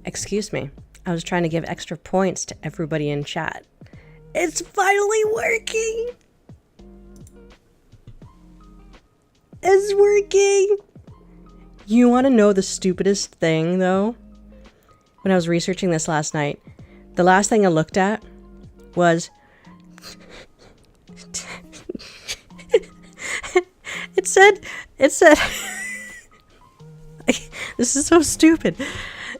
Excuse me. I was trying to give extra points to everybody in chat. It's finally working! It's working! You want to know the stupidest thing, though? When I was researching this last night, the last thing I looked at was... It said... This is so stupid.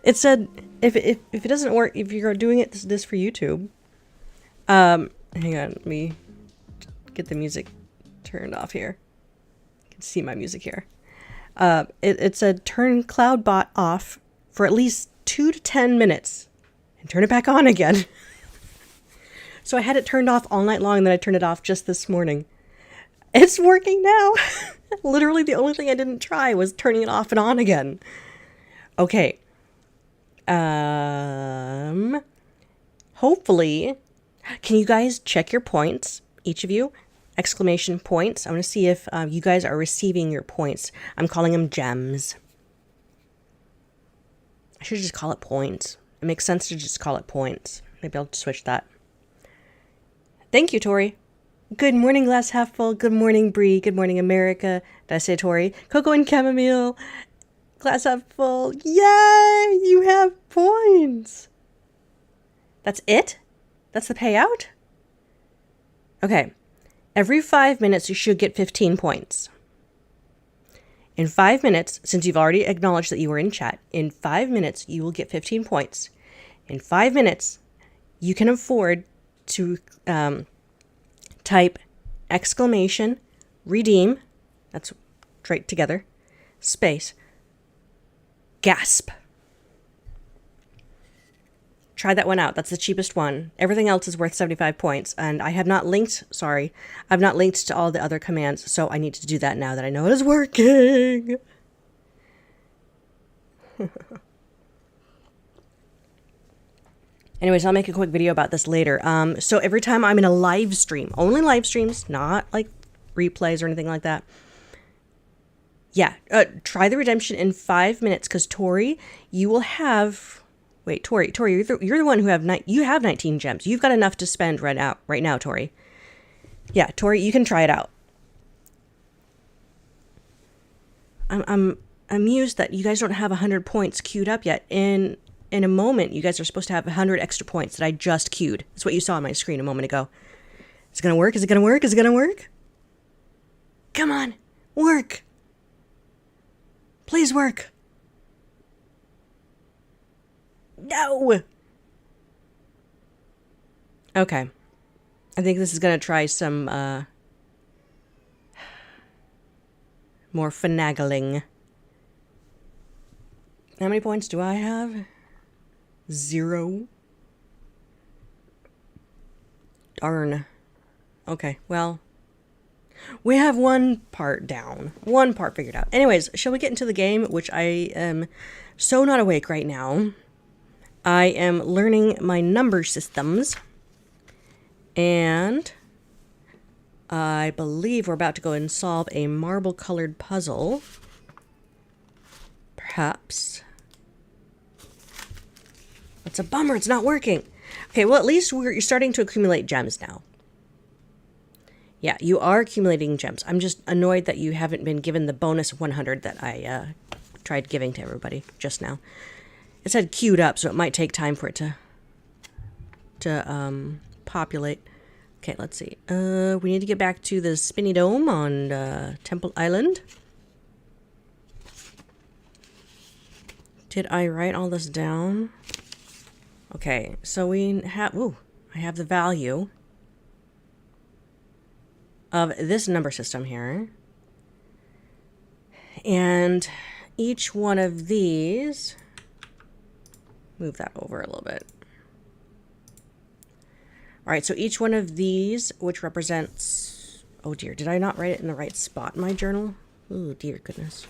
It said, if it doesn't work, if you're doing this for YouTube... hang on, let me get the music turned off here. You can see my music here. It said, turn CloudBot off for at least 2 to 10 minutes and turn it back on again. So I had it turned off all night long, and then I turned it off just this morning. It's working now. Literally the only thing I didn't try was turning it off and on again. Okay. Hopefully, can you guys check your points, each of you? Exclamation points. I want to see if you guys are receiving your points. I'm calling them gems. I should just call it points. It makes sense to just call it points. Maybe I'll switch that. Thank you, Tori. Good morning, Glass Half Full. Good morning, Bree. Good morning, America. Did I say Tori? Cocoa and Chamomile. Glass Half Full. Yay! You have points. That's it? That's the payout? Okay. Every 5 minutes, you should get 15 points. In 5 minutes, since you've already acknowledged that you were in chat, in 5 minutes, you will get 15 points. In 5 minutes, you can afford to type exclamation, redeem, that's right together, space, gasp. Try that one out. That's the cheapest one. Everything else is worth 75 points. And I have not linked, sorry, I've not linked to all the other commands, so I need to do that now that I know it is working. Anyways, I'll make a quick video about this later. So every time I'm in a live stream, only live streams, not like replays or anything like that. Yeah, try the redemption in 5 minutes, because Tori, you will have... Wait, Tori, you're the one who you have 19 gems. You've got enough to spend right now, Tori. Yeah, Tori, you can try it out. I'm amused that you guys don't have 100 points queued up yet. In a moment, you guys are supposed to have 100 extra points that I just queued. That's what you saw on my screen a moment ago. Is it gonna work? Is it gonna work? Is it gonna work? Come on, work. Please work. No! Okay. I think this is gonna try some, more finagling. How many points do I have? 0. Darn. Okay, well, we have one part down. One part figured out. Anyways, shall we get into the game, which I am so not awake right now. I am learning my number systems. And I believe we're about to go and solve a marble-colored puzzle. Perhaps. It's a bummer, it's not working. Okay, well, at least you're starting to accumulate gems now. Yeah, you are accumulating gems. I'm just annoyed that you haven't been given the bonus 100 that I tried giving to everybody just now. It said queued up, so it might take time for it to populate. Okay, let's see. We need to get back to the spinny dome on Temple Island. Did I write all this down? Okay, so we have... Ooh, I have the value of this number system here. And each one of these... Move that over a little bit. All right, so each one of these, which represents... Oh dear, did I not write it in the right spot in my journal? Oh dear goodness.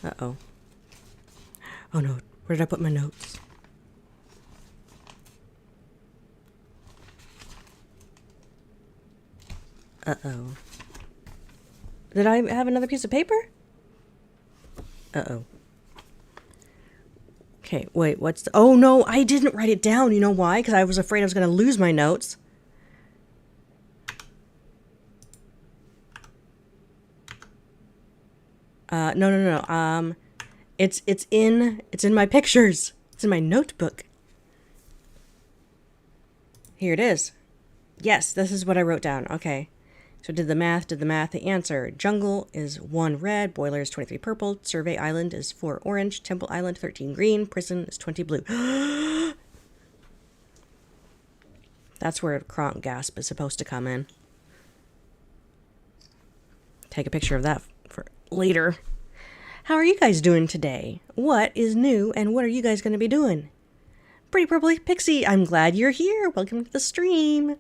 Uh-oh. Oh no, where did I put my notes? Uh-oh. Did I have another piece of paper? Uh-oh. Okay, wait, what's the... Oh, no, I didn't write it down. You know why? Because I was afraid I was going to lose my notes. No. It's in my pictures. It's in my notebook. Here it is. Yes, this is what I wrote down. Okay. So did the math. The answer. Jungle is 1 red, Boiler is 23 purple, Survey Island is 4 orange, Temple Island 13 green, Prison is 20 blue. That's where Kronk Gasp is supposed to come in. Take a picture of that for later. How are you guys doing today? What is new and what are you guys going to be doing? Pretty Purple Pixie, I'm glad you're here. Welcome to the stream.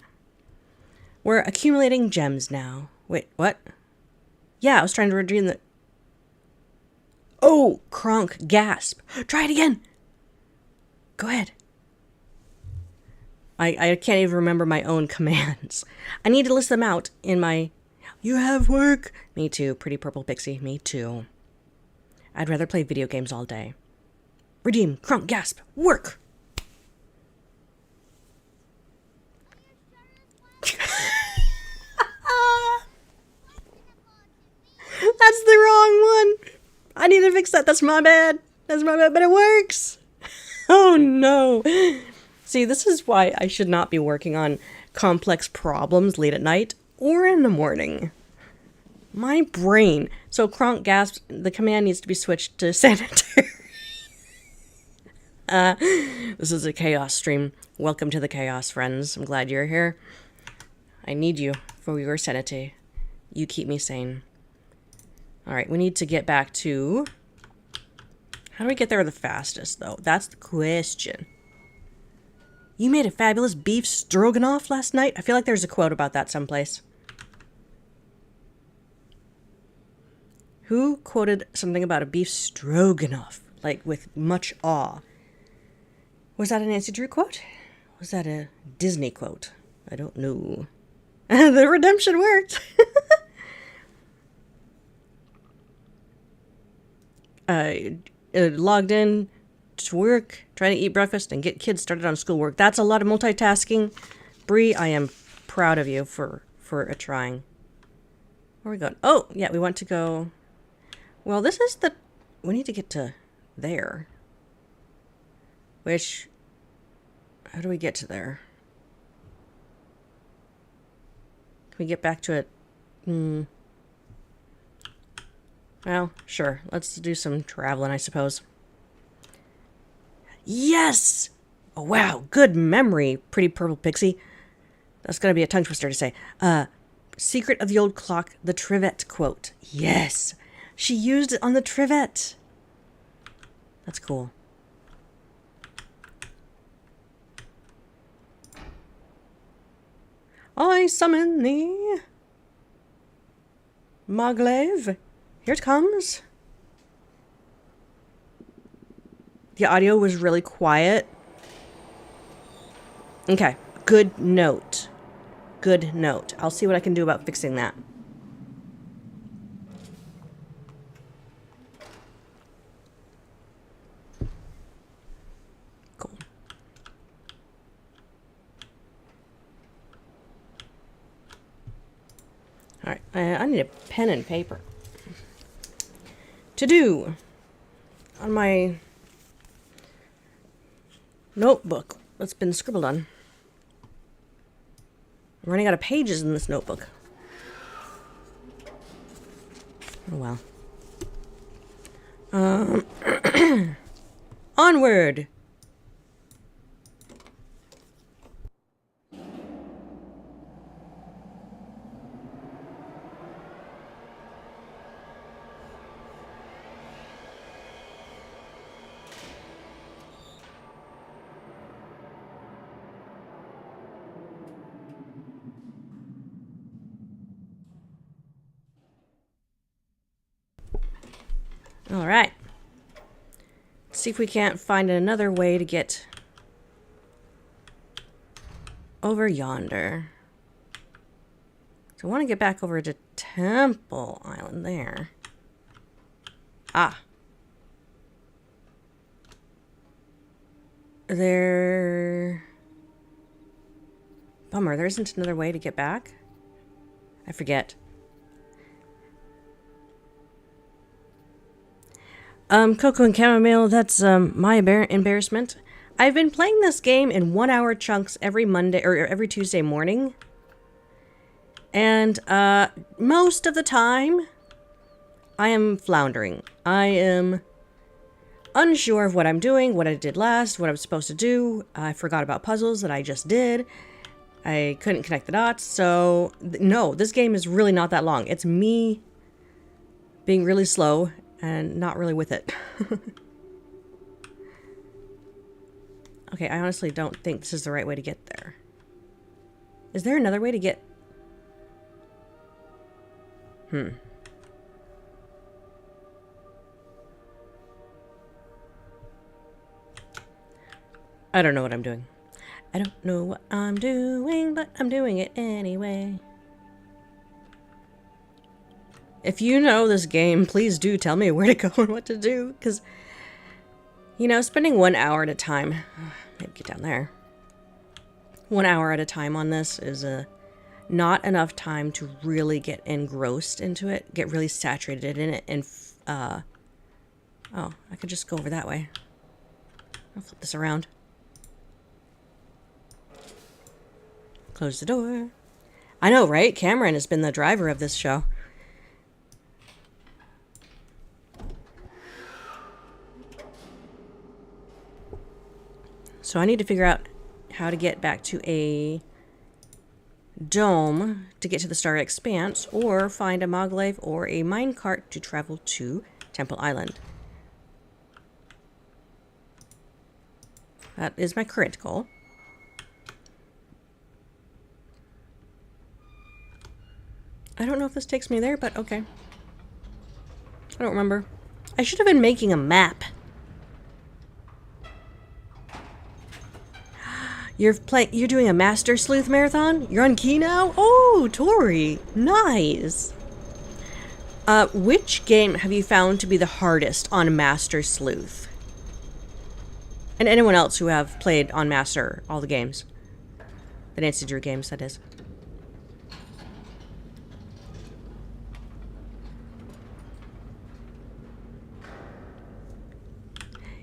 We're accumulating gems now. Wait, what? Yeah, I was trying to redeem the... Oh, Kronk Gasp. Try it again. Go ahead. I can't even remember my own commands. I need to list them out in my... You have work. Me too, Pretty Purple Pixie. Me too. I'd rather play video games all day. Redeem, Kronk Gasp, work. That's the wrong one. I need to fix that. That's my bad. That's my bad, but it works. Oh no. See, this is why I should not be working on complex problems late at night or in the morning. My brain. So Kronk Gasp, the command needs to be switched to sanitary. This is a chaos stream. Welcome to the chaos, friends. I'm glad you're here. I need you for your sanity. You keep me sane. Alright, we need to get back to... How do we get there the fastest, though? That's the question. You made a fabulous beef stroganoff last night? I feel like there's a quote about that someplace. Who quoted something about a beef stroganoff? Like, with much awe. Was that a Nancy Drew quote? Was that a Disney quote? I don't know. The redemption worked! Logged in to work, trying to eat breakfast, and get kids started on schoolwork. That's a lot of multitasking. Bree, I am proud of you for trying. Where are we going? Oh, yeah, we want to go... Well, this is the... We need to get to there. Which... How do we get to there? Can we get back to it? Well, sure. Let's do some traveling, I suppose. Yes! Oh, wow. Good memory, Pretty Purple Pixie. That's going to be a tongue twister to say. Secret of the Old Clock, the Trivet quote. Yes! She used it on the Trivet. That's cool. I summon thee, Maglev. Here it comes. The audio was really quiet. Okay, good note. Good note. I'll see what I can do about fixing that. Cool. Alright, I need a pen and paper. To do on my notebook that's been scribbled on. I'm running out of pages in this notebook. Oh well. Onward! Alright. Let's see if we can't find another way to get over yonder. So I want to get back over to Temple Island there. Ah. There... Bummer, there isn't another way to get back? I forget. Cocoa and chamomile, that's my embarrassment. I've been playing this game in 1 hour chunks every Monday or every Tuesday morning. And most of the time, I am floundering. I am unsure of what I'm doing, what I did last, what I was supposed to do. I forgot about puzzles that I just did. I couldn't connect the dots. So, no, this game is really not that long. It's me being really slow and not really with it. Okay, I honestly don't think this is the right way to get there. Is there another way to get... I don't know what I'm doing. I don't know what I'm doing, but I'm doing it anyway. If you know this game, please do tell me where to go and what to do, because, you know, spending 1 hour at a time, maybe get down there. 1 hour at a time on this is not enough time to really get engrossed into it, get really saturated in it, and, oh, I could just go over that way. I'll flip this around. Close the door. I know, right? Cameron has been the driver of this show. So I need to figure out how to get back to a dome to get to the Star Expanse, or find a Moglife or a minecart to travel to Temple Island. That is my current goal. I don't know if this takes me there, but okay. I don't remember. I should have been making a map. You're doing a Master Sleuth marathon? You're on key now? Oh, Tori, nice. Which game have you found to be the hardest on Master Sleuth? And anyone else who have played on Master, all the games. The Nancy Drew games, that is.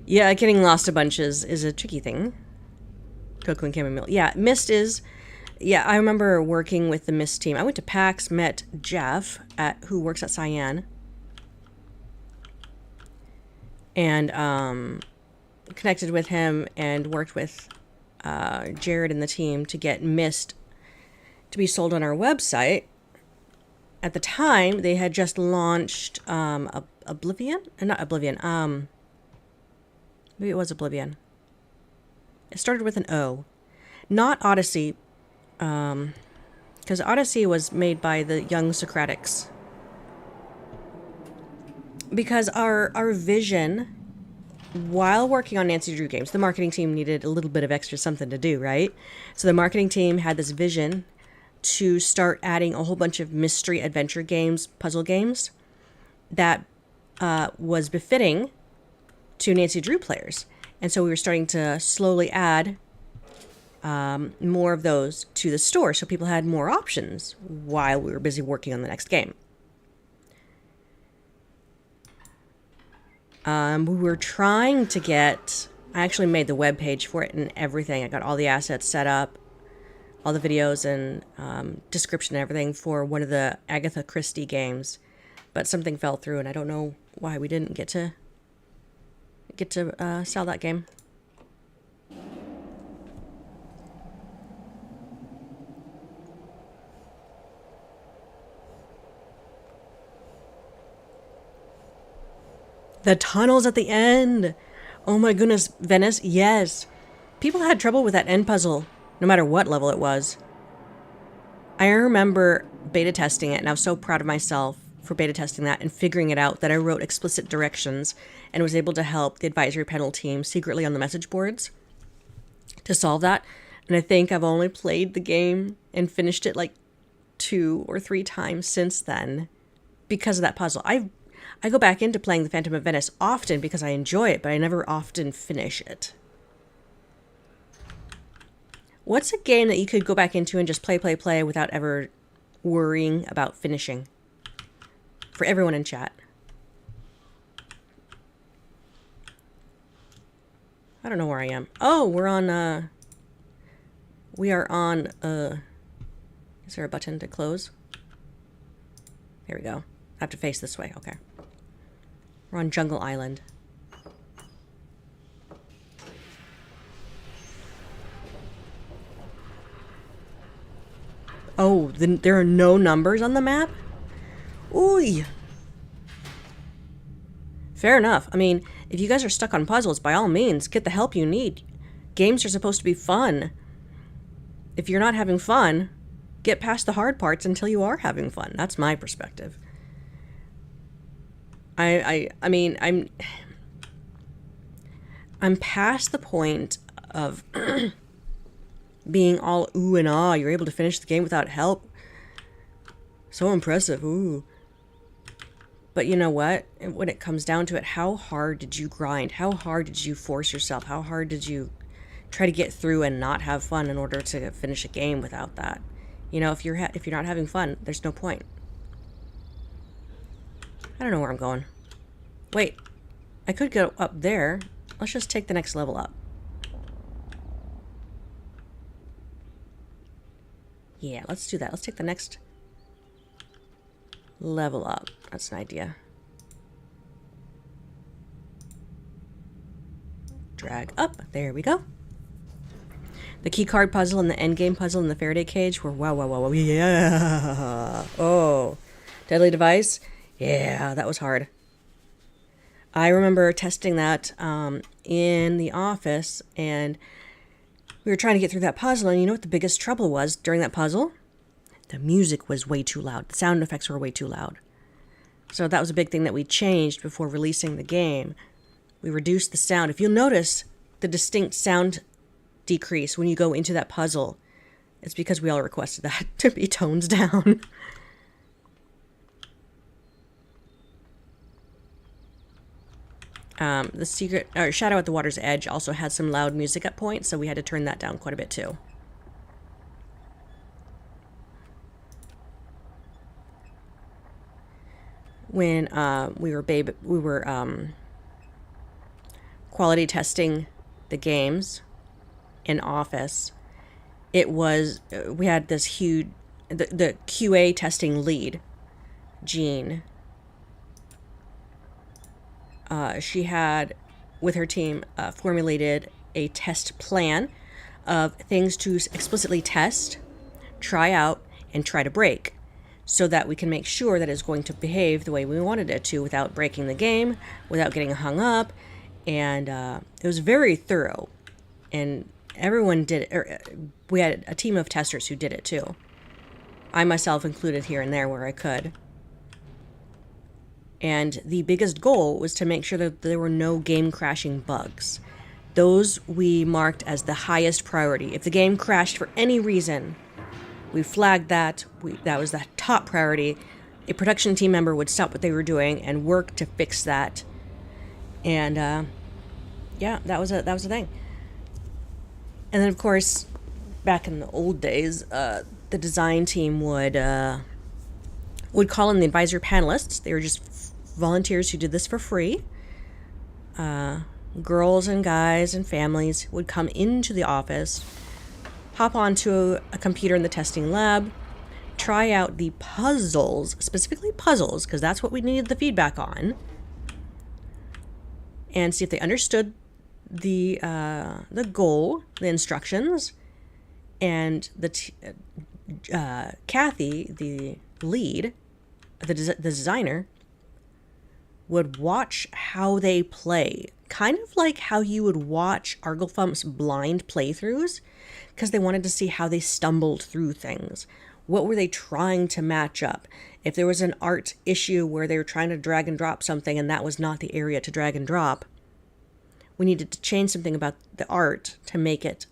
Yeah, getting lost a bunch is a tricky thing. Cocoa and chamomile. Yeah, Myst is... Yeah, I remember working with the Myst team. I went to PAX, met Jeff, who works at Cyan. And connected with him and worked with Jared and the team to get Myst to be sold on our website. At the time, they had just launched Oblivion? Not Oblivion. Maybe it was Oblivion. It started with an O. Not Odyssey, because Odyssey was made by the young Socratics. Because our vision, while working on Nancy Drew games, the marketing team needed a little bit of extra something to do, right? So the marketing team had this vision to start adding a whole bunch of mystery adventure games, puzzle games, that was befitting to Nancy Drew players. And so we were starting to slowly add more of those to the store, so people had more options while we were busy working on the next game. We were trying to get... I actually made the web page for it and everything. I got all the assets set up, all the videos and description and everything for one of the Agatha Christie games. But something fell through, and I don't know why we didn't get to sell that game. The tunnels at the end. Oh my goodness, Venice, yes. People had trouble with that end puzzle, no matter what level it was. I remember beta testing it, and I was so proud of myself for beta testing that and figuring it out that I wrote explicit directions and was able to help the advisory panel team secretly on the message boards to solve that. And I think I've only played the game and finished it like 2 or 3 times since then because of that puzzle. I go back into playing the Phantom of Venice often because I enjoy it, but I never often finish it. What's a game that you could go back into and just play without ever worrying about finishing? For everyone in chat. I don't know where I am. Oh, we're on, we are on, is there a button to close? There we go. I have to face this way. Okay. We're on Jungle Island. Oh, then there are no numbers on the map? Ooh. Fair enough. I mean, if you guys are stuck on puzzles, by all means, get the help you need. Games are supposed to be fun. If you're not having fun, get past the hard parts until you are having fun. That's my perspective. I mean, I'm past the point of being all ooh and ah. You're able to finish the game without help. So impressive. Ooh. But you know what? When it comes down to it, how hard did you grind? How hard did you force yourself? How hard did you try to get through and not have fun in order to finish a game without that? You know, if you're not having fun, there's no point. I don't know where I'm going. Wait, I could go up there. Let's just take the next level up. Yeah, let's do that. Let's take the next level up. That's an idea. Drag up. There we go. The key card puzzle and the endgame puzzle in the Faraday cage were wow. Yeah. Oh. Deadly device. Yeah, that was hard. I remember testing that in the office, and we were trying to get through that puzzle, and you know what the biggest trouble was during that puzzle? The music was way too loud. The sound effects were way too loud. So that was a big thing that we changed before releasing the game. We reduced the sound. If you'll notice the distinct sound decrease when you go into that puzzle, it's because we all requested that to be toned down. The secret, or Shadow at the Water's Edge also had some loud music at points, so we had to turn that down quite a bit too. When we were quality testing the games in office, it was we had this huge the QA testing lead, Jean. She had, with her team, formulated a test plan of things to explicitly test, try out, and try to break, so that we can make sure that it's going to behave the way we wanted it to without breaking the game, without getting hung up. And it was very thorough. And everyone did it. We had a team of testers who did it too. I myself included here and there where I could. And the biggest goal was to make sure that there were no game-crashing bugs. Those we marked as the highest priority. If the game crashed for any reason, we flagged that. That was the top priority. A production team member would stop what they were doing and work to fix that. And yeah, that was a thing. And then, of course, back in the old days, the design team would call in the advisor panelists. They were just volunteers who did this for free. Girls and guys and families would come into the office, hop onto a computer in the testing lab, try out the puzzles, specifically puzzles, because that's what we needed the feedback on, and see if they understood the goal, the instructions, and Kathy, the lead, the designer, would watch how they play, kind of like how you would watch Arglefump's blind playthroughs, because they wanted to see how they stumbled through things. What were they trying to match up? If there was an art issue where they were trying to drag and drop something and that was not the area to drag and drop, we needed to change something about the art to make it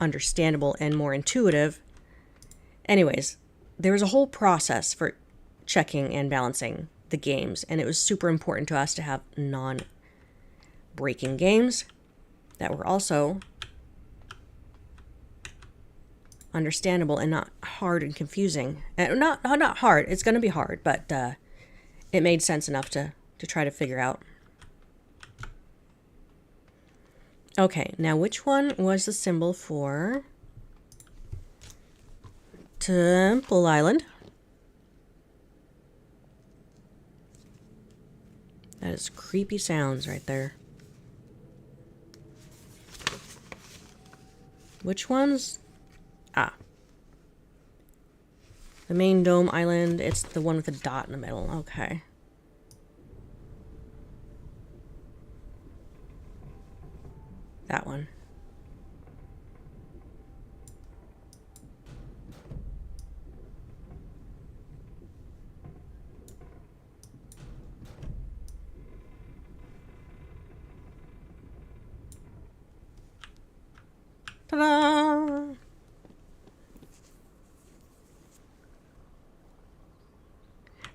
understandable and more intuitive. Anyways, there was a whole process for checking and balancing the games, and it was super important to us to have non-breaking games that were also understandable and not hard and confusing. Not hard. It's going to be hard, but it made sense enough to try to figure out. Okay, now which one was the symbol for Temple Island? That is creepy sounds right there. Which one's... Ah. The main dome island, it's the one with the dot in the middle. Okay. That one. Ta-da!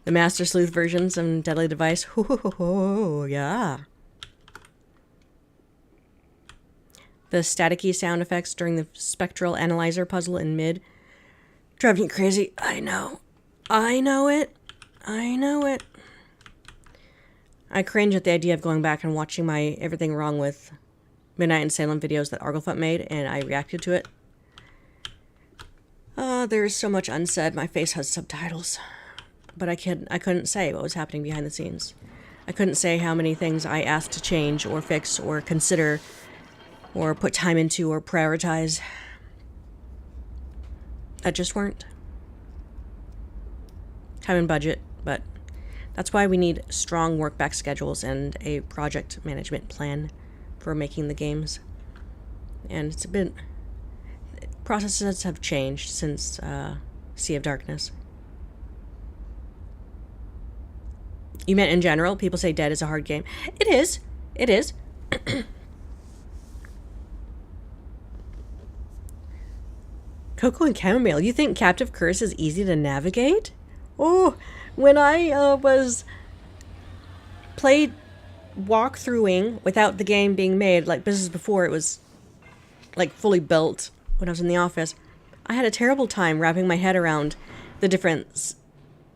The Master Sleuth versions of Deadly Device. Ho, yeah. The staticky sound effects during the spectral analyzer puzzle in mid. Drive me crazy. I know. I know it. I know it. I cringe at the idea of going back and watching my Everything Wrong with Midnight in Salem videos that Arglefunt made, and I reacted to it. There's so much unsaid. My face has subtitles. But I couldn't say what was happening behind the scenes. I couldn't say how many things I asked to change or fix or consider or put time into or prioritize. That just weren't. Time and budget, but that's why we need strong work-back schedules and a project management plan for making the games. And it's a bit... Processes have changed since Sea of Darkness. You meant in general? People say Dead is a hard game. It is. It is. Cocoa and Chamomile. You think Captive Curse is easy to navigate? Oh, when I played walkthroughing without the game being made, like this is before it was like fully built when I was in the office, I had a terrible time wrapping my head around the different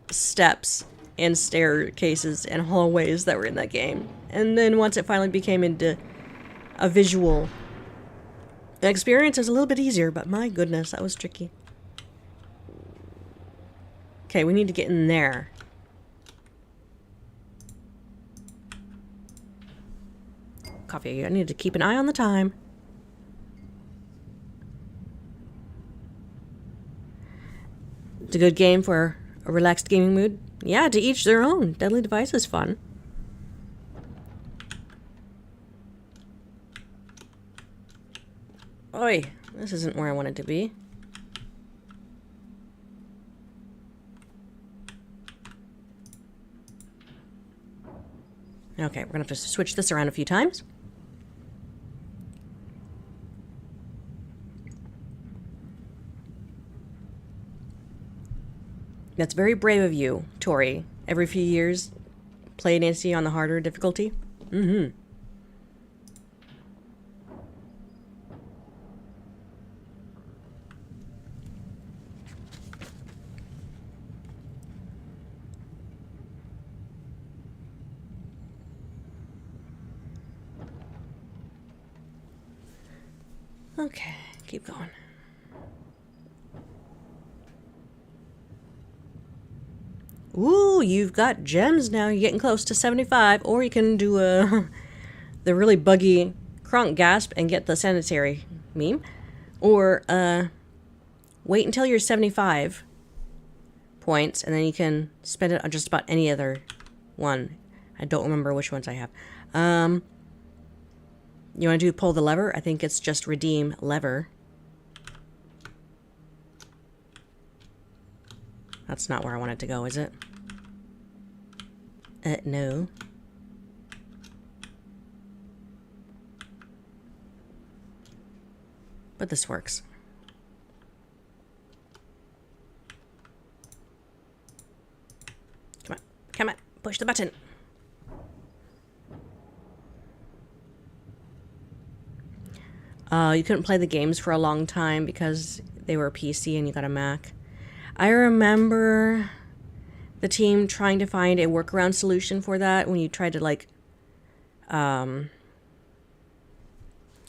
steps and staircases and hallways that were in that game. And then once it finally became into a visual experience, it was a little bit easier, but my goodness, that was tricky. Okay, we need to get in there. Coffee, I need to keep an eye on the time. It's a good game for a relaxed gaming mood. Yeah, to each their own. Deadly Device is fun. Oi, this isn't where I want it to be. Okay, we're gonna have to switch this around a few times. That's very brave of you, Tori. Every few years, play Nancy on the harder difficulty. Mm-hmm. Okay, keep going. Ooh, you've got gems now. You're getting close to 75. Or you can do the really buggy Kronk gasp and get the sanitary meme. Or wait until you're 75 points, and then you can spend it on just about any other one. I don't remember which ones I have. You want to do pull the lever? I think it's just redeem lever. That's not where I want it to go, is it? No. But this works. Come on. Come on. Push the button. You couldn't play the games for a long time because they were PC and you got a Mac. I remember the team trying to find a workaround solution for that when you tried to like, it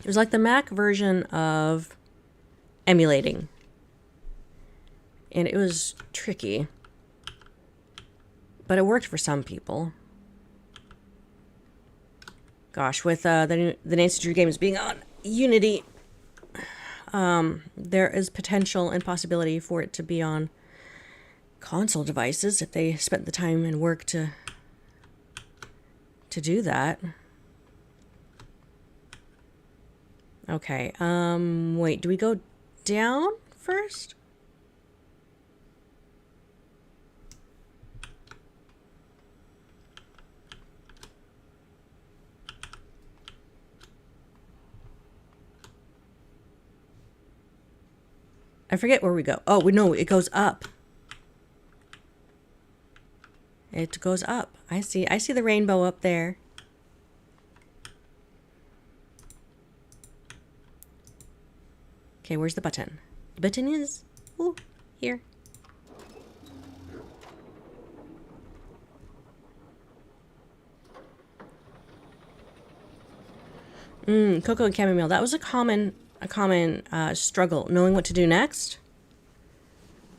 was like the Mac version of emulating. And it was tricky. But it worked for some people. Gosh, with the Nancy Drew games being on Unity, there is potential and possibility for it to be on console devices if they spent the time and work to do that. Okay, wait, do we go down first? I forget where we go. Oh, no, it goes up. It goes up. I see the rainbow up there. Okay, where's the button? The button is, ooh, here. Cocoa and chamomile. That was a common struggle, knowing what to do next.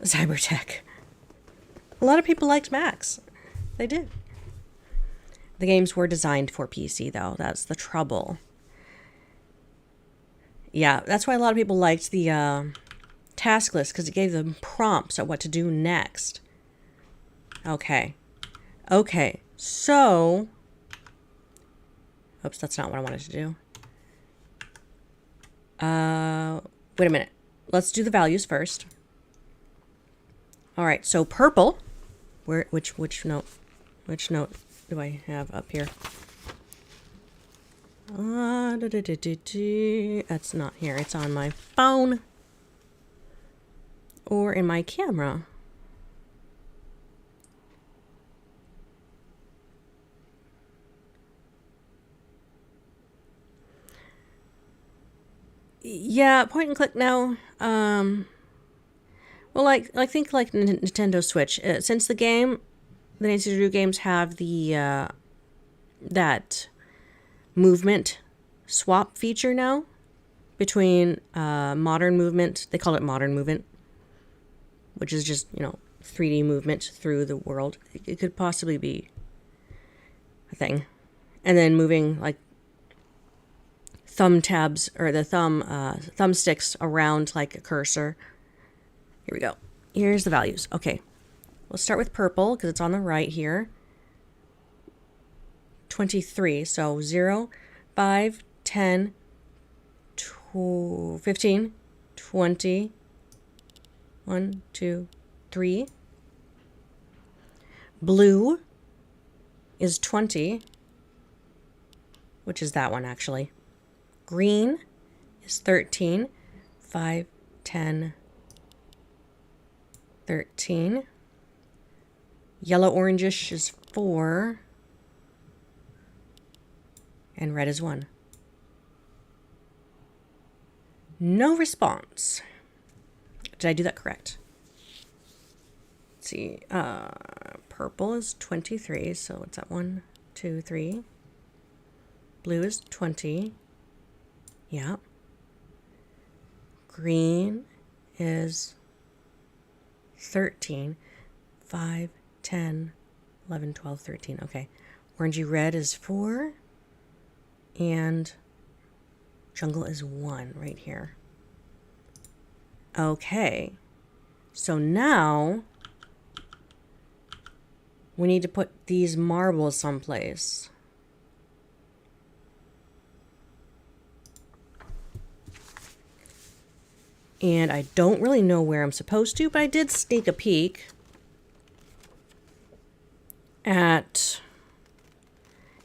Cybertech. A lot of people liked Macs. They did. The games were designed for PC, though. That's the trouble. Yeah, that's why a lot of people liked the task list, because it gave them prompts on what to do next. Okay. Okay, so... Oops, that's not what I wanted to do. Wait a minute. Let's do the values first. All right, so purple. Which note? Which note do I have up here? That's not here. It's on my phone. Or in my camera. Yeah, point and click now. Well, think like Nintendo Switch. Since the Nancy Drew games have the that movement swap feature now between modern movement. They call it modern movement, which is just 3D movement through the world. It could possibly be a thing, and then moving like thumb tabs or the thumbsticks around like a cursor. Here we go. Here's the values. Okay, we'll start with purple because it's on the right here. 23. So 0, 5, 10, 15, 20. 1, 2, 3. Blue is 20, which is that one actually. Green is 13, 5, 10, 13. Yellow orangish is 4. And red is 1. No response. Did I do that correct? Let's see. Purple is 23, so what's that? 1, 2, 3. Blue is 20. Yeah. Green is 13. 5, 10, 11, 12, 13. Okay. Orangey red is 4. And jungle is 1 right here. Okay. So now we need to put these marbles someplace. And I don't really know where I'm supposed to, but I did sneak a peek at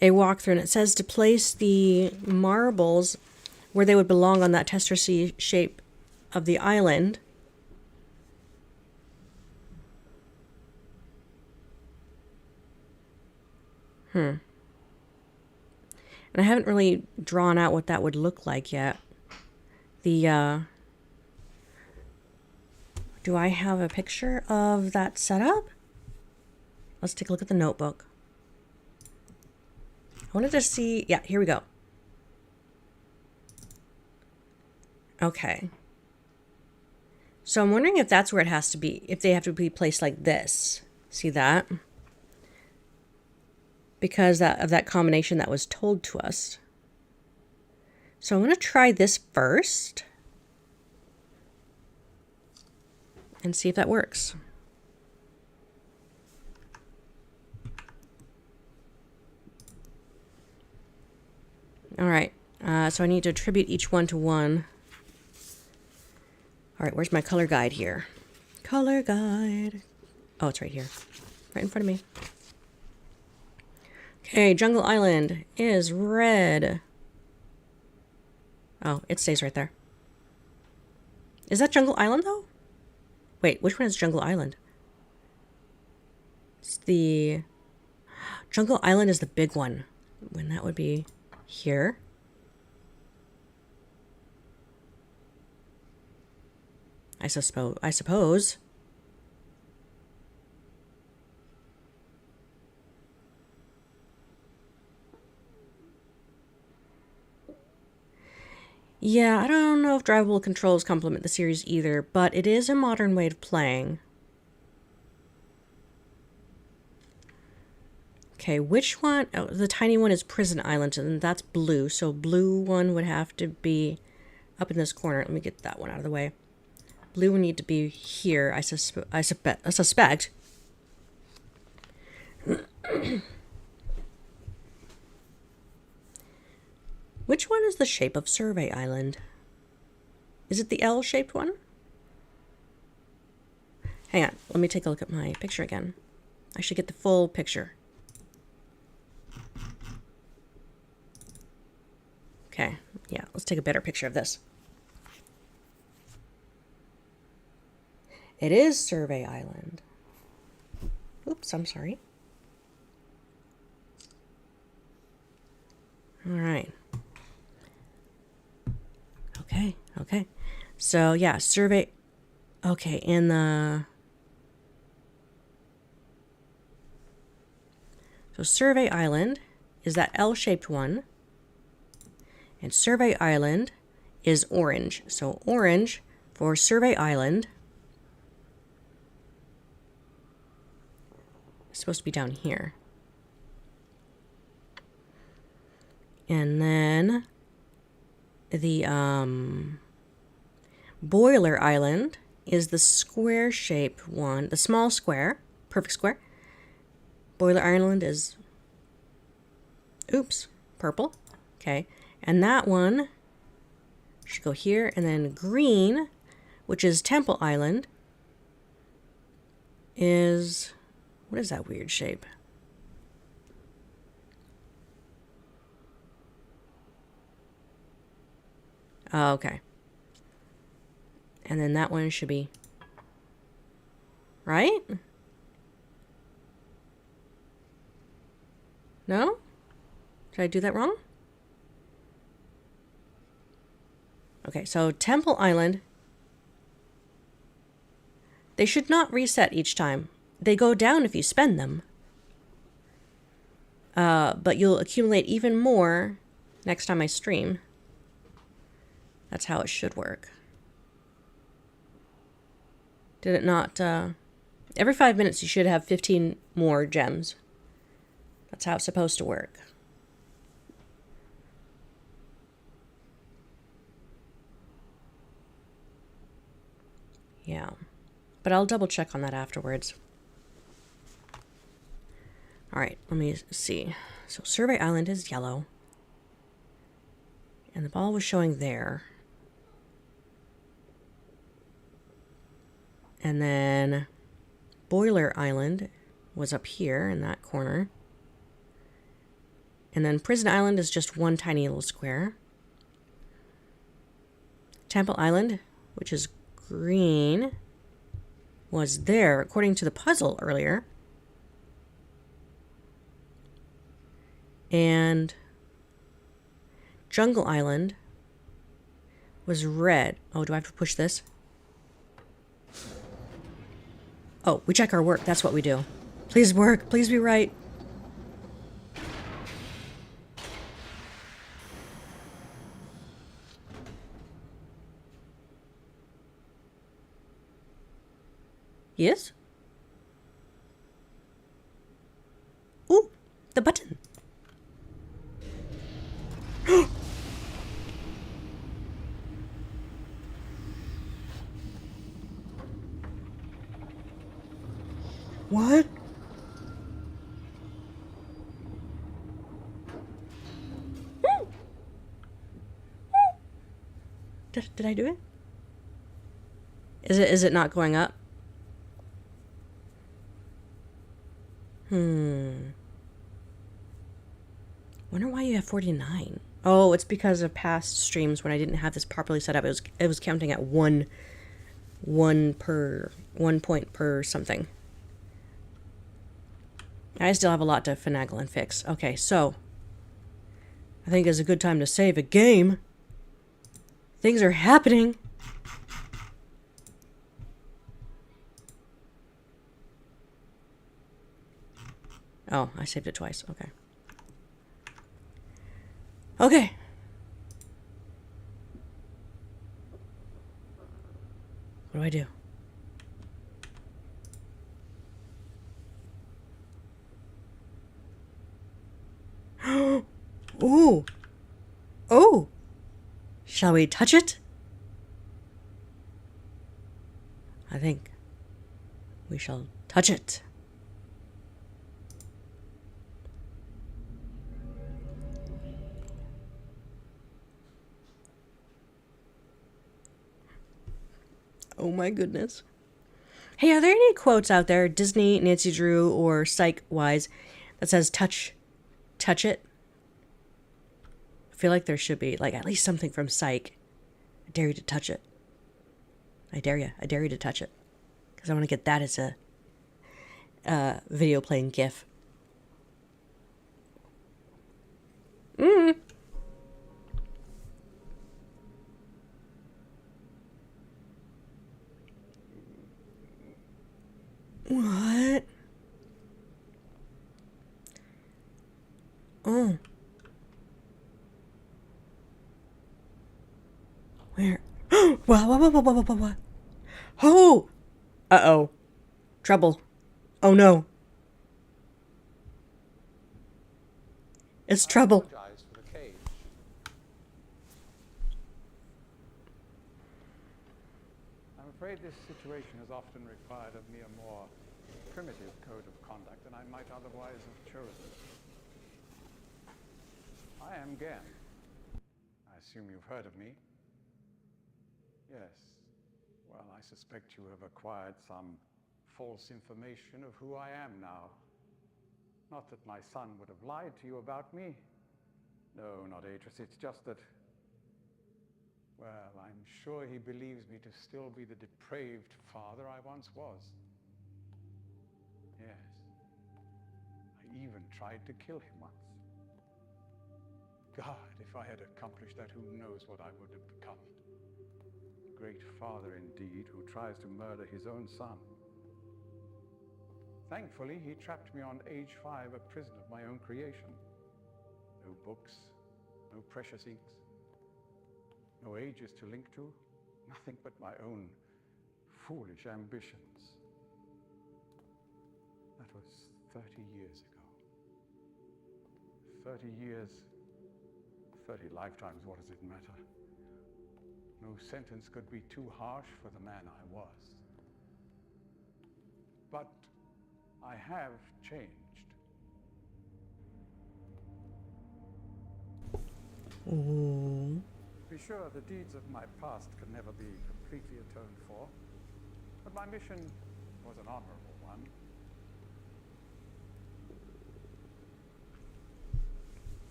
a walkthrough, and it says to place the marbles where they would belong on that Tetris shape of the island. And I haven't really drawn out what that would look like yet. Do I have a picture of that setup? Let's take a look at the notebook. I wanted to see, yeah, here we go. Okay. So I'm wondering if that's where it has to be, if they have to be placed like this. See that? Because of that combination that was told to us. So I'm going to try this first and see if that works. All right, so I need to attribute each one to one. All right, where's my color guide here? Color guide. Oh, it's right here, right in front of me. Okay, Jungle Island is red. Oh, it stays right there. Is that Jungle Island, though? Wait, which one is Jungle Island? It's the... Jungle Island is the big one. When that would be here. I suppose. Yeah, I don't know if drivable controls complement the series either, but it is a modern way of playing. Okay, which one? Oh, the tiny one is Prison Island, and that's blue. So blue one would have to be up in this corner. Let me get that one out of the way. Blue would need to be here, I suspect. Which one is the shape of Survey Island? Is it the L-shaped one? Hang on, let me take a look at my picture again. I should get the full picture. Okay, yeah, let's take a better picture of this. It is Survey Island. Oops, I'm sorry. All right. Okay. So, yeah, Survey... Okay, in the... So, Survey Island is that L-shaped one. And Survey Island is orange. So, orange for Survey Island is supposed to be down here. And then the Boiler Island is the square shaped one, the small square, perfect square. Boiler Island is, oops, purple. Okay, and that one should go here, and then green, which is Temple Island, is, what is that weird shape? Oh, okay. And then that one should be, right? No? Did I do that wrong? Okay, so Temple Island, they should not reset each time. They go down if you spend them. But you'll accumulate even more next time I stream. That's how it should work. Did it not? Every 5 minutes you should have 15 more gems. That's how it's supposed to work. Yeah. But I'll double check on that afterwards. Alright, let me see. So Survey Island is yellow. And the ball was showing there. And then Boiler Island was up here in that corner. And then Prison Island is just one tiny little square. Temple Island, which is green, was there according to the puzzle earlier. And Jungle Island was red. Oh, do I have to push this? Oh, we check our work. That's what we do. Please work. Please be right. Yes? Ooh, the button. What? Did I do it? Is it not going up? Wonder why you have 49. Oh, it's because of past streams when I didn't have this properly set up. It was counting at one point per something. I still have a lot to finagle and fix. Okay, so I think it's a good time to save a game. Things are happening. Oh, I saved it twice. Okay. Okay. What do I do? Ooh. Oh. Shall we touch it? I think we shall touch it. Oh my goodness. Hey, are there any quotes out there, Disney, Nancy Drew, or Psych-wise, that says touch it? I feel like there should be, like, at least something from Psych. I dare you to touch it. I dare you. I dare you to touch it. Because I want to get that as a video playing GIF. What? Oh. Where? What? Oh! Uh-oh. Trouble. Oh no. It's trouble. I'm afraid this situation has often required of me a more primitive code of conduct than I might otherwise have chosen. I am Gen. I assume you've heard of me. Yes. Well, I suspect you have acquired some false information of who I am now. Not that my son would have lied to you about me. No, not Atris. It's just that, well, I'm sure he believes me to still be the depraved father I once was. Yes. I even tried to kill him once. God, if I had accomplished that, who knows what I would have become. A great father indeed, who tries to murder his own son. Thankfully, he trapped me on age 5, a prison of my own creation. No books, no precious inks, no ages to link to, nothing but my own foolish ambitions. That was 30 years ago. 30 years, 30 lifetimes, what does it matter? No sentence could be too harsh for the man I was. But I have changed. Ooh. Be sure the deeds of my past can never be completely atoned for, but my mission was an honorable one.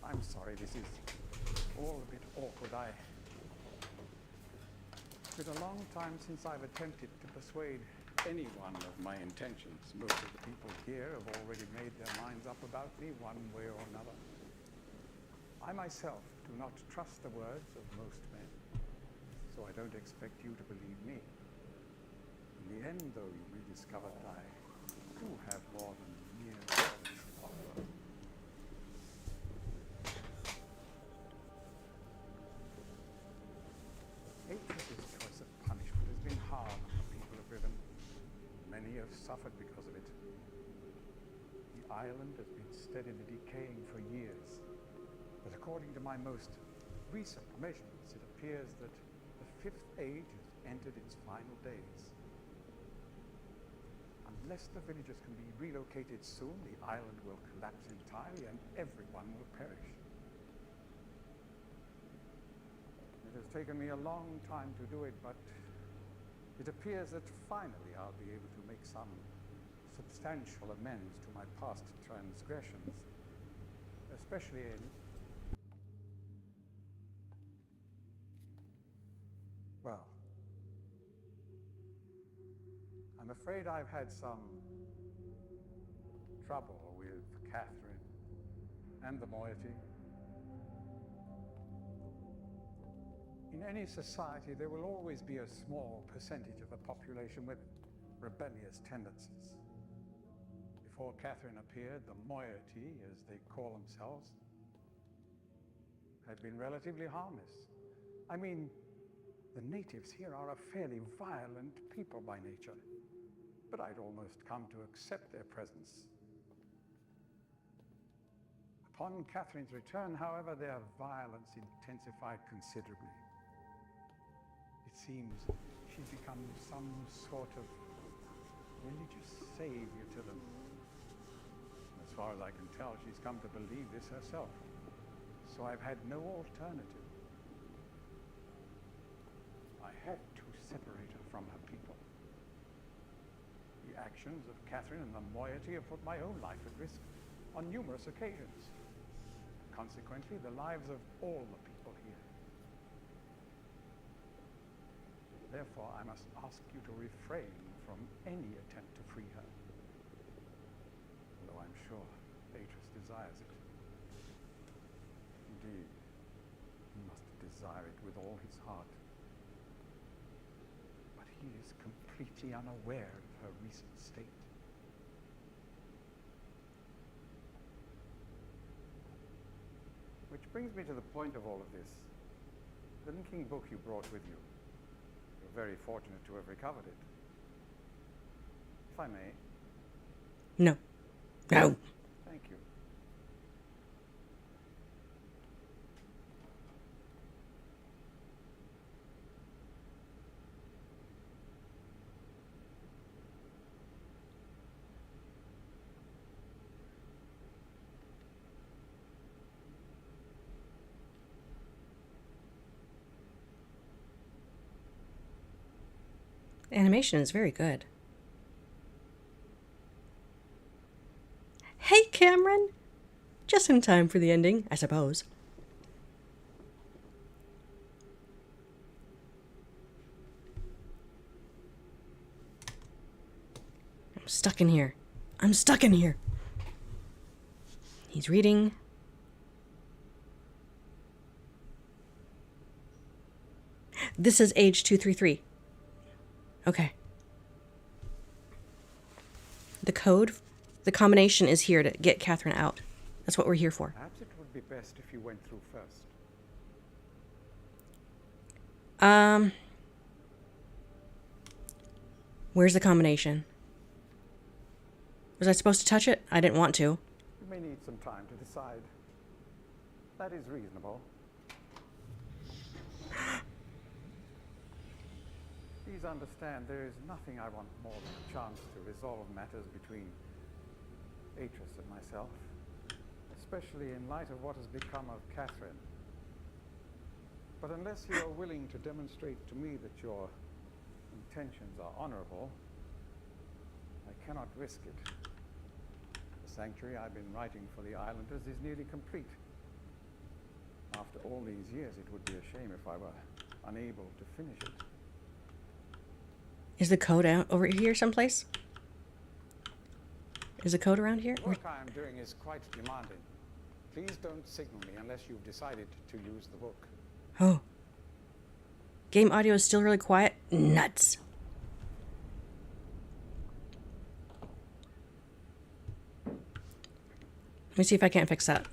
I'm sorry, this is all a bit awkward. It's been a long time since I've attempted to persuade anyone of my intentions. Most of the people here have already made their minds up about me one way or another. I myself do not trust the words of most men, so I don't expect you to believe me. In the end, though, you rediscovered I do have more than mere knowledge to offer. Atreus' choice of punishment has been hard on the people of Riven. Many have suffered because of it. The island has been steadily decaying for years, but according to my most recent measurements, it appears that the Fifth Age has entered its final days. Unless the villagers can be relocated soon, the island will collapse entirely and everyone will perish. It has taken me a long time to do it, but it appears that finally I'll be able to make some substantial amends to my past transgressions, especially in... well, I'm afraid I've had some trouble with Catherine and the moiety. In any society, there will always be a small percentage of the population with rebellious tendencies. Before Catherine appeared, the moiety, as they call themselves, had been relatively harmless. I mean, the natives here are a fairly violent people by nature, but I'd almost come to accept their presence. Upon Catherine's return, however, their violence intensified considerably. It seems she's become some sort of religious savior to them. As far as I can tell, she's come to believe this herself. So I've had no alternative. I had to separate her from her people. The actions of Catherine and the moiety have put my own life at risk on numerous occasions. Consequently, the lives of all the people here. Therefore, I must ask you to refrain from any attempt to free her. Though I'm sure Atreus desires it. Indeed, he must desire it with all his heart. But he is completely unaware of her recent state. Which brings me to the point of all of this. The linking book you brought with you. You're very fortunate to have recovered it. If I may. No. No. Thank you. Animation is very good. Hey, Cameron! Just in time for the ending, I suppose. I'm stuck in here. I'm stuck in here. He's reading. This is age 233. Okay. The code, the combination is here to get Catherine out. That's what we're here for. Perhaps it would be best if you went through first. Where's the combination? Was I supposed to touch it? I didn't want to. You may need some time to decide. That is reasonable. Please understand, there is nothing I want more than a chance to resolve matters between Atreus and myself, especially in light of what has become of Catherine. But unless you are willing to demonstrate to me that your intentions are honorable, I cannot risk it. The sanctuary I've been writing for the islanders is nearly complete. After all these years, it would be a shame if I were unable to finish it. Is the code out over here someplace? Is the code around here? The work I am doing is quite demanding. Please don't signal me unless you've decided to use the book. Oh. Game audio is still really quiet? Nuts. Let me see if I can't fix that.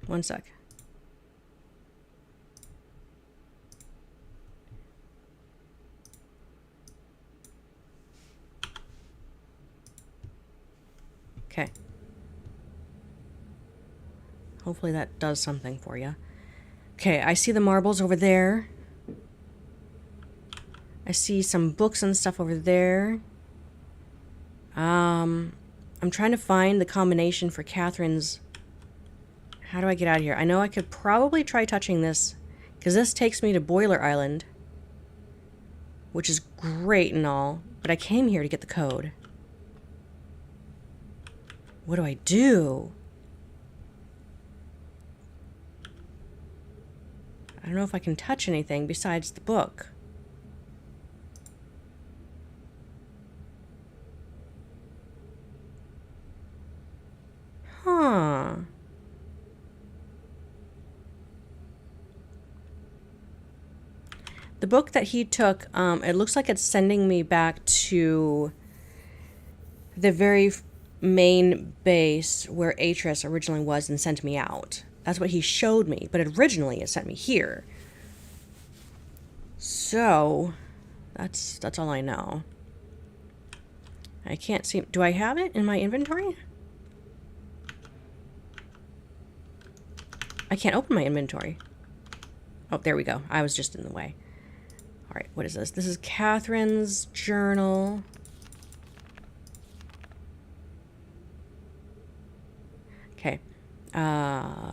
One sec. Okay. Hopefully that does something for you. Okay, I see the marbles over there. I see some books and stuff over there. I'm trying to find the combination for Catherine's... How do I get out of here? I know I could probably try touching this, because this takes me to Boiler Island, which is great and all, but I came here to get the code. What do I do? I don't know if I can touch anything besides the book. Huh. The book that he took, it looks like it's sending me back to the very main base where Atris originally was and sent me out. That's what he showed me, but originally it sent me here. So, that's all I know. I can't see... Do I have it in my inventory? I can't open my inventory. Oh, there we go. I was just in the way. All right, what is this? This is Catherine's journal. Okay.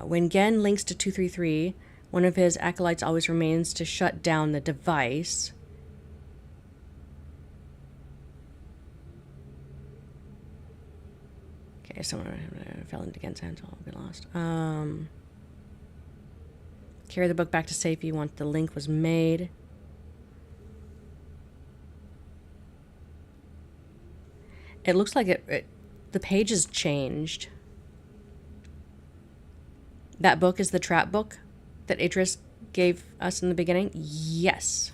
When Gen links to 233, one of his acolytes always remains to shut down the device. Okay, someone fell into Gen's hands. I'll be lost. Carry the book back to safety once the link was made. It looks like the page has changed. That book is the trap book that Atris gave us in the beginning? Yes.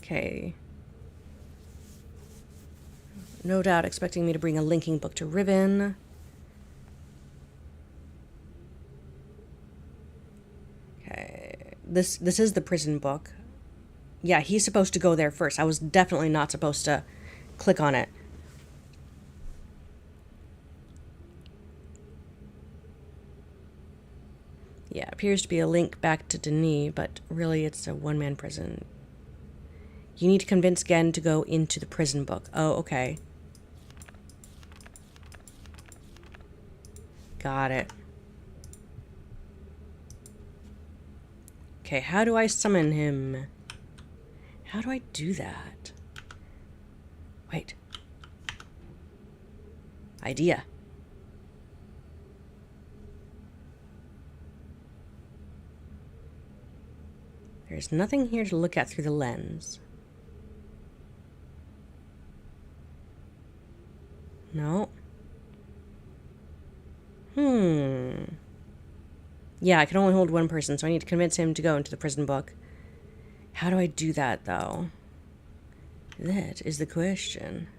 Okay. No doubt expecting me to bring a linking book to Riven. Okay. This is the prison book. Yeah, he's supposed to go there first. I was definitely not supposed to click on it. Yeah, appears to be a link back to Denis, but really it's a one-man prison. You need to convince Gen to go into the prison book. Oh, okay. Got it. Okay, how do I summon him? How do I do that? Wait. Idea. There's nothing here to look at through the lens. No. Yeah, I can only hold one person, so I need to convince him to go into the prison book. How do I do that, though? That is the question.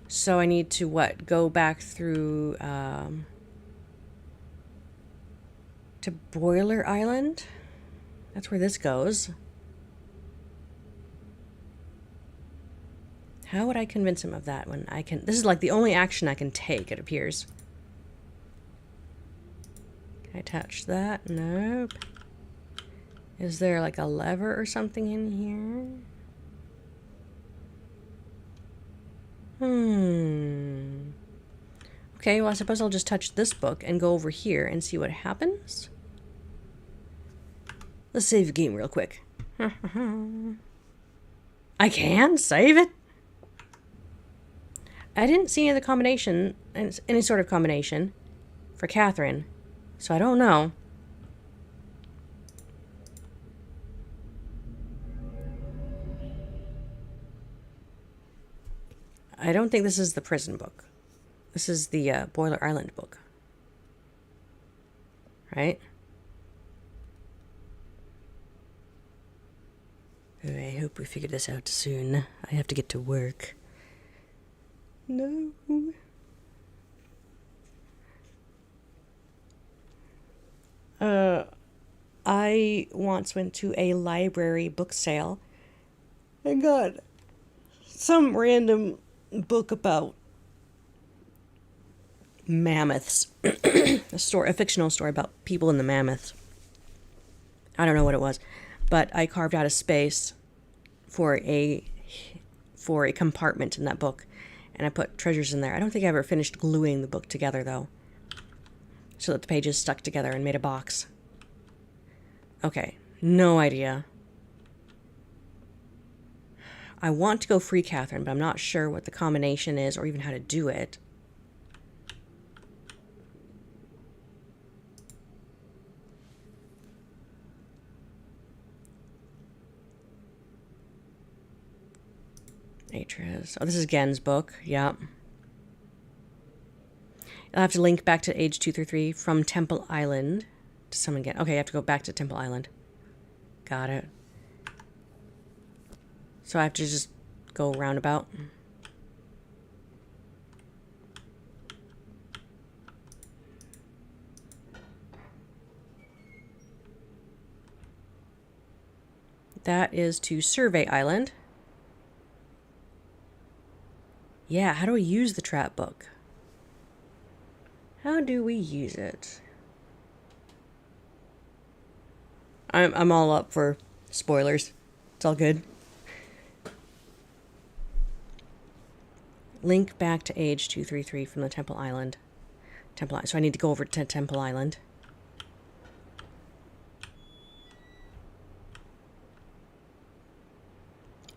So I need to, what, go back through, to Boiler Island? That's where this goes. How would I convince him of that when I can... This is like the only action I can take, it appears. Can I touch that? Nope. Is there like a lever or something in here? Okay, well I suppose I'll just touch this book and go over here and see what happens. Let's save the game real quick. I can save it? I didn't see any combination, any sort of combination for Catherine, so I don't know. I don't think this is the prison book. This is the Boiler Island book. right? I hope we figure this out soon. I have to get to work. No. I once went to a library book sale and got some random book about mammoths. A fictional story about people in the mammoths. I don't know what it was, but I carved out a space for a compartment in that book, and I put treasures in there. I don't think I ever finished gluing the book together though, so that the pages stuck together and made a box. Okay, no idea. I want to go free Catherine, but I'm not sure what the combination is or even how to do it. Atreus. Oh, this is Gen's book. Yep. I'll have to link back to age 233 from Temple Island to summon Gen. Okay, I have to go back to Temple Island. Got it. So I have to just go roundabout. That is to Survey Island. Yeah, how do we use the trap book? How do we use it? I'm all up for spoilers. It's all good. Link back to age 233 from the Temple Island. So I need to go over to Temple Island.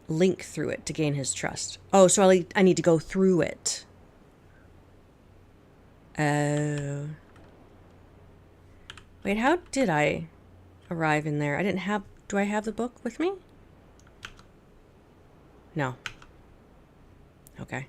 Link through it to gain his trust. Oh, so I need to go through it. Oh. Wait, how did I arrive in there? I didn't have... Do I have the book with me? No. Okay.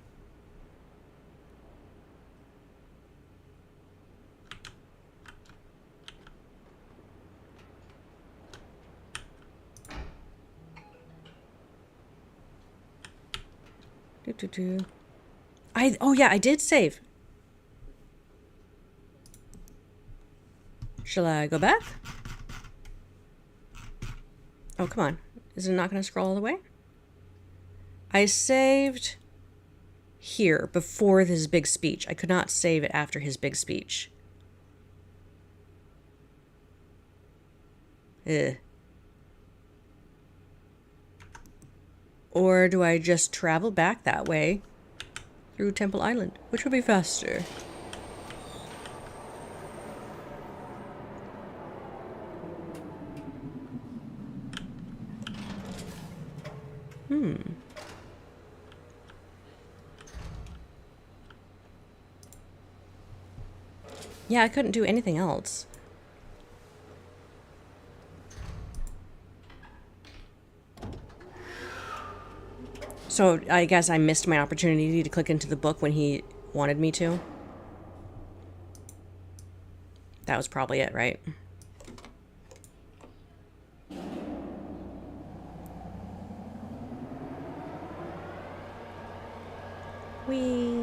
Oh yeah, I did save. Shall I go back? Oh, come on. Is it not going to scroll all the way? I saved here before his big speech. I could not save it after his big speech. Ugh. Or do I just travel back that way through Temple Island, which would be faster? Yeah, I couldn't do anything else. So I guess I missed my opportunity to click into the book when he wanted me to. That was probably it, right? Whee!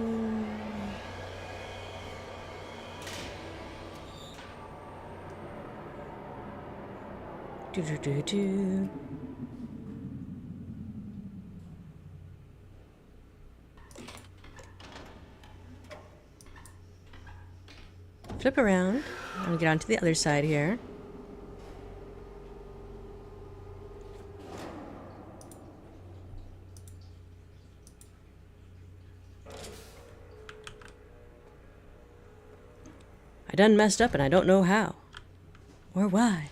Do. Flip around. I'm gonna get onto the other side here. I done messed up and I don't know how. Or why.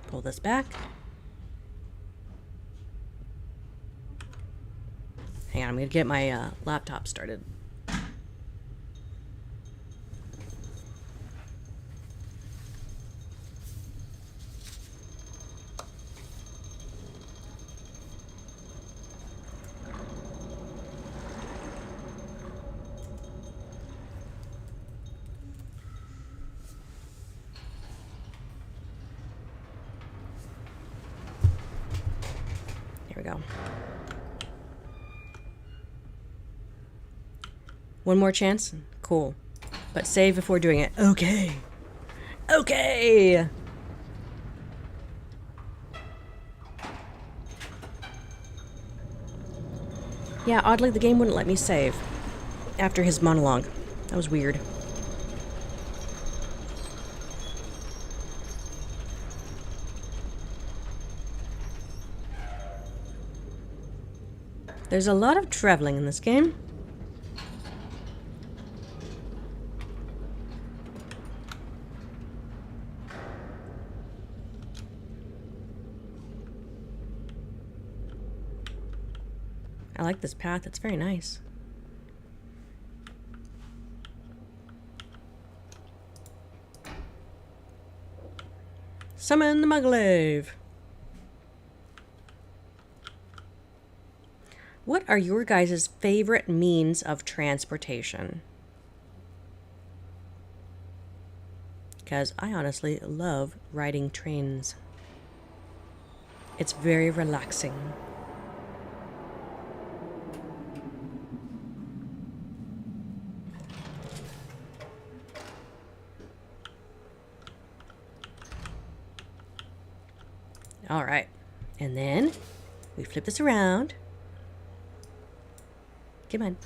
Pull this back. Hang on, I'm gonna get my laptop started. go. One more chance? Cool. But save before doing it. Okay. Okay! Yeah, oddly the game wouldn't let me save after his monologue. That was weird. There's a lot of traveling in this game. I like this path, it's very nice. Summon the Mugglave! What are your guys' favorite means of transportation? Because I honestly love riding trains. It's very relaxing. All right, and then we flip this around. Come on,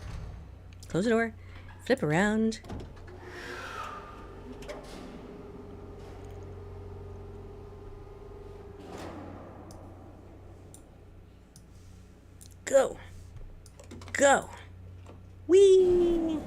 close the door, flip around. Go, go, whee!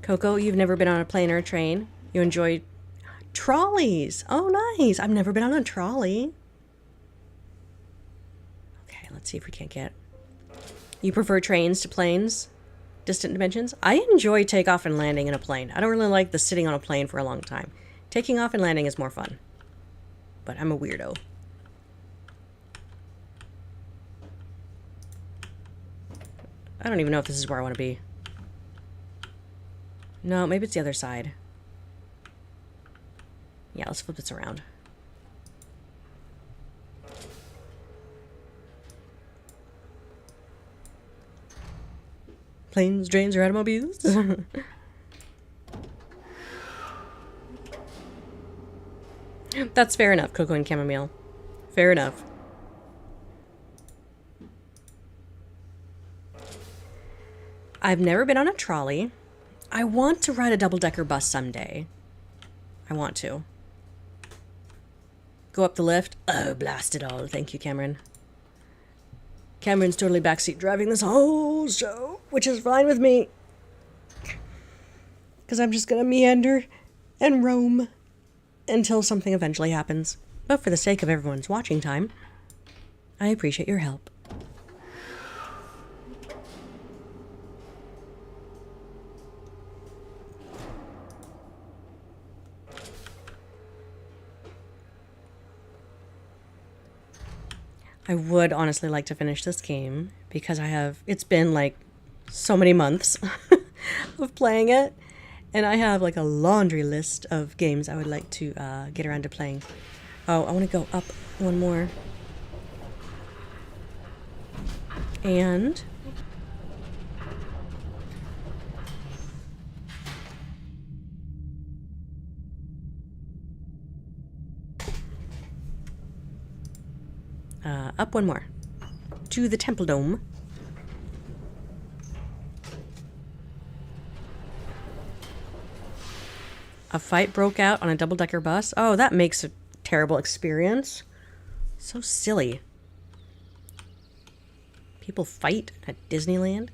Coco, you've never been on a plane or a train. You enjoy trolleys. Oh, nice. I've never been on a trolley. Okay, let's see if we can't get... You prefer trains to planes? Distant dimensions? I enjoy takeoff and landing in a plane. I don't really like the sitting on a plane for a long time. Taking off and landing is more fun. But I'm a weirdo. I don't even know if this is where I want to be. No, maybe it's the other side. Yeah, let's flip this around. Planes, trains, or automobiles? That's fair enough, Coco and Chamomile. Fair enough. I've never been on a trolley. I want to ride a double-decker bus someday. I want to. Go up the lift. Oh, blast it all. Thank you, Cameron. Cameron's totally backseat driving this whole show, which is fine with me. Because I'm just going to meander and roam until something eventually happens. But for the sake of everyone's watching time, I appreciate your help. I would honestly like to finish this game because it's been like so many months of playing it, and I have like a laundry list of games I would like to get around to playing. Oh, I want to go up one more. And up one more to the Temple Dome. A fight broke out on a double-decker bus. Oh, that makes a terrible experience. So silly. People fight at Disneyland.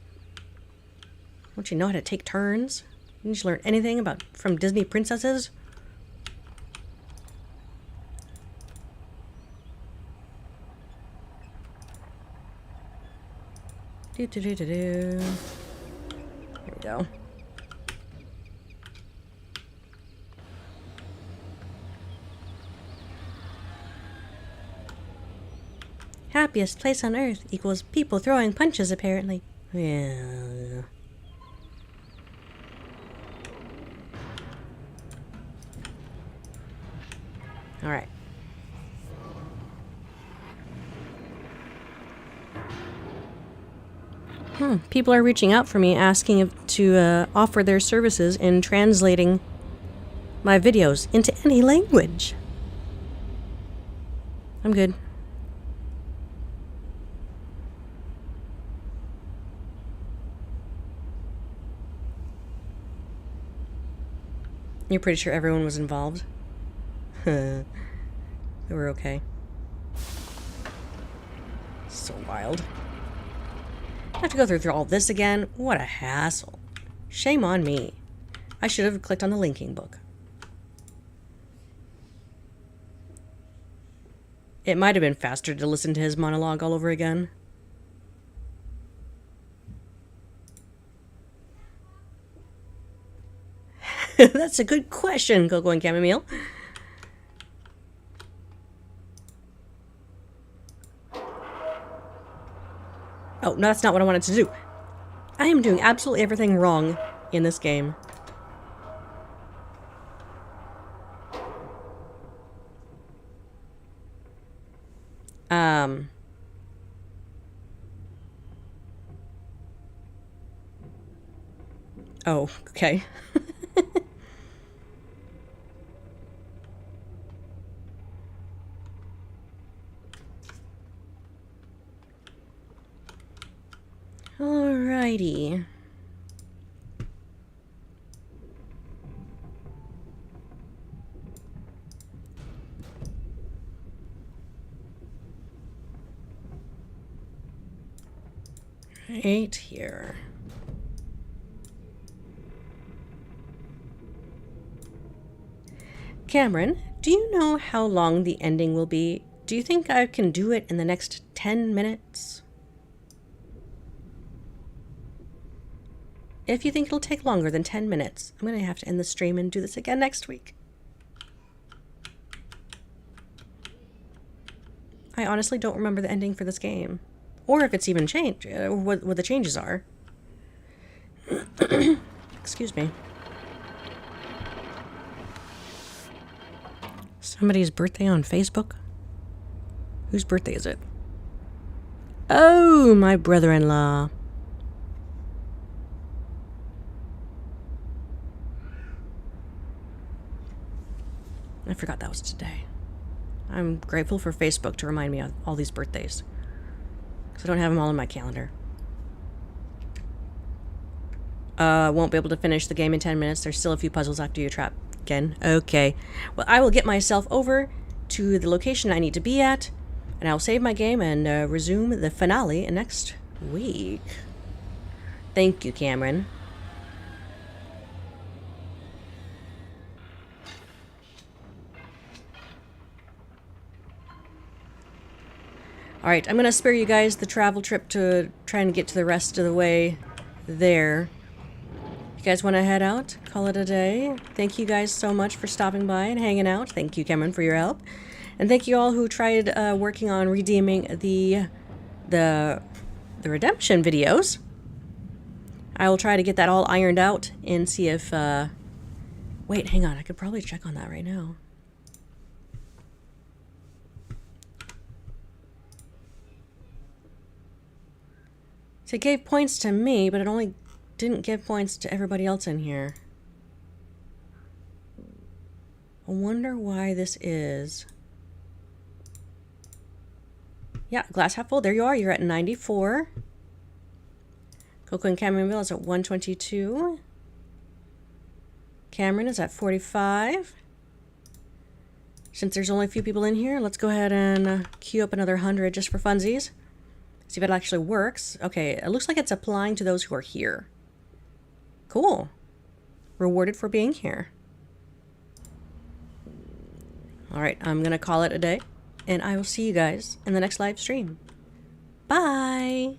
Don't you know how to take turns? Didn't you learn anything from Disney princesses? Here we go. Happiest place on earth equals people throwing punches, apparently. Yeah. Alright. People are reaching out for me, asking to offer their services in translating my videos into any language. I'm good. You're pretty sure everyone was involved? They were okay. So wild. I have to go through all this again? What a hassle. Shame on me. I should have clicked on the linking book. It might have been faster to listen to his monologue all over again. That's a good question, Coco and Chamomile. Oh, no, that's not what I wanted to do. I am doing absolutely everything wrong in this game. Oh, okay. Alrighty. Right here. Cameron, do you know how long the ending will be? Do you think I can do it in the next 10 minutes? If you think it'll take longer than 10 minutes, I'm going to have to end the stream and do this again next week. I honestly don't remember the ending for this game. Or if it's even changed, or what the changes are. Excuse me. Somebody's birthday on Facebook? Whose birthday is it? Oh, my brother-in-law. I forgot that was today. I'm grateful for Facebook to remind me of all these birthdays. Because I don't have them all in my calendar. Won't be able to finish the game in 10 minutes. There's still a few puzzles after you trap again. Okay. Well, I will get myself over to the location I need to be at. And I'll save my game and resume the finale next week. Thank you, Cameron. Alright, I'm going to spare you guys the travel trip to try and get to the rest of the way there. You guys want to head out? Call it a day? Thank you guys so much for stopping by and hanging out. Thank you, Cameron, for your help. And thank you all who tried working on redeeming the redemption videos. I will try to get that all ironed out and see if... Wait, hang on. I could probably check on that right now. So it gave points to me, but it only didn't give points to everybody else in here. I wonder why this is. Yeah, glass half full. There you are. You're at 94. Coco and Cameronville is at 122. Cameron is at 45. Since there's only a few people in here, let's go ahead and queue up another 100 just for funsies. See if it actually works. Okay, it looks like it's applying to those who are here. Cool. Rewarded for being here. Alright, I'm going to call it a day. And I will see you guys in the next live stream. Bye!